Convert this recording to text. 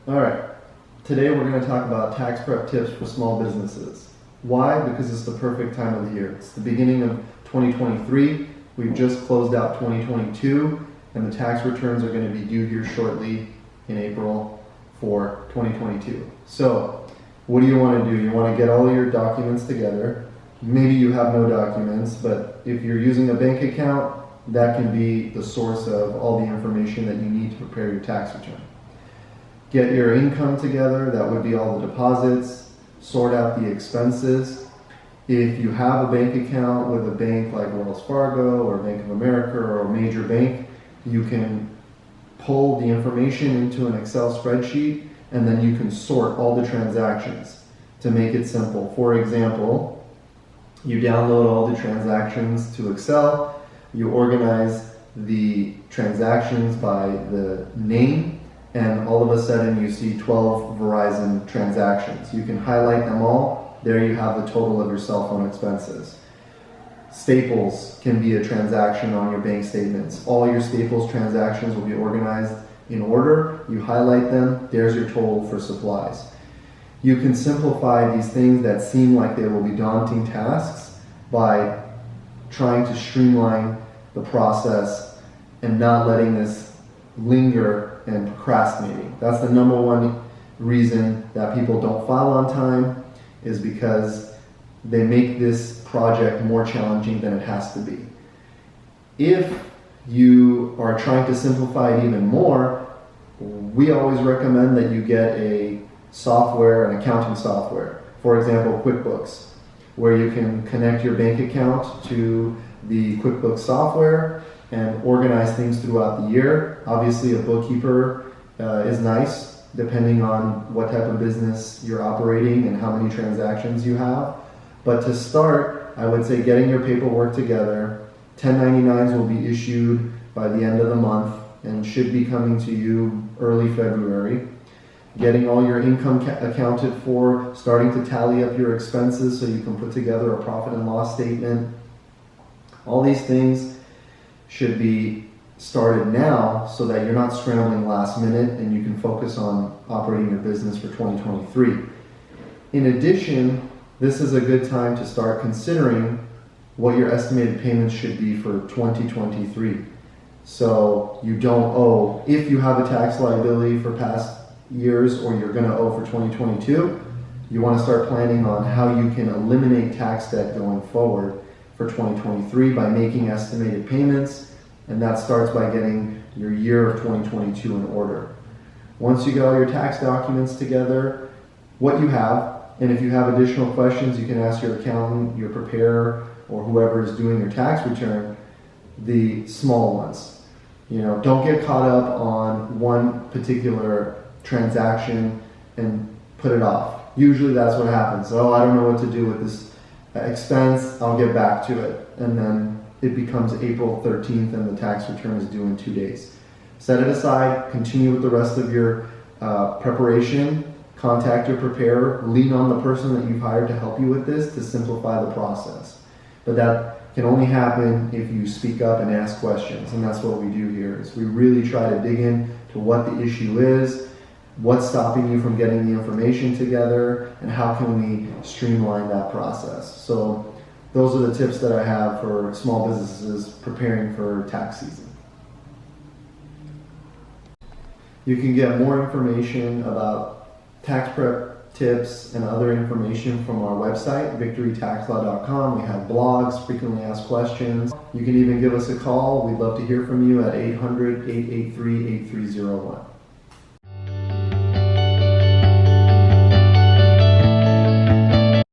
All right, today we're going to talk about tax prep tips for small businesses. Why? Because it's the perfect time of the year. It's the beginning of 2023. We've just closed out 2022, and the tax returns are going to be due here shortly in April for 2022. So, what do you want to do? You want to get all your documents together. Maybe you have no documents, but if you're using a bank account, that can be the source of all the information that you need to prepare your tax return. Get your income together, that would be all the deposits, sort out the expenses. If you have a bank account with a bank like Wells Fargo or Bank of America or a major bank, you can pull the information into an Excel spreadsheet and then you can sort all the transactions to make it simple. For example, you download all the transactions to Excel, you organize the transactions by the name, and all of a sudden you see 12 Verizon transactions. You can highlight them all. There you have the total of your cell phone expenses. Staples can be a transaction on your bank statements. All your Staples transactions will be organized in order. You highlight them. There's your total for supplies. You can simplify these things that seem like they will be daunting tasks by trying to streamline the process and not letting this linger and procrastinating. That's the number one reason that people don't file on time, is because they make this project more challenging than it has to be. If you are trying to simplify it even more, we always recommend that you get a software, an accounting software. For example, QuickBooks, where you can connect your bank account to the QuickBooks software and organize things throughout the year. Obviously, a bookkeeper is nice, depending on what type of business you're operating and how many transactions you have. But to start, I would say getting your paperwork together. 1099s will be issued by the end of the month and should be coming to you early February. Getting all your income accounted for, starting to tally up your expenses so you can put together a profit and loss statement. All these things should be started now so that you're not scrambling last minute and you can focus on operating your business for 2023. In addition, this is a good time to start considering what your estimated payments should be for 2023. So you don't owe, if you have a tax liability for past years or you're going to owe for 2022, you want to start planning on how you can eliminate tax debt going forward for 2023 by making estimated payments, and that starts by getting your year of 2022 in order. Once you get all your tax documents together, what you have, and if you have additional questions, you can ask your accountant, your preparer, or whoever is doing your tax return, the small ones. Don't get caught up on one particular transaction and put it off. Usually that's what happens. Oh, I don't know what to do with this expense, I'll get back to it. And then it becomes April 13th and the tax return is due in 2 days. Set it aside, continue with the rest of your preparation, contact your preparer, lean on the person that you've hired to help you with this to simplify the process. But that can only happen if you speak up and ask questions, and that's what we do here, is we really try to dig in to what the issue is, what's stopping you from getting the information together, and how can we streamline that process. So those are the tips that I have for small businesses preparing for tax season. You can get more information about tax prep tips and other information from our website, victorytaxlaw.com. We have blogs, frequently asked questions. You can even give us a call. We'd love to hear from you at 800-883-8301.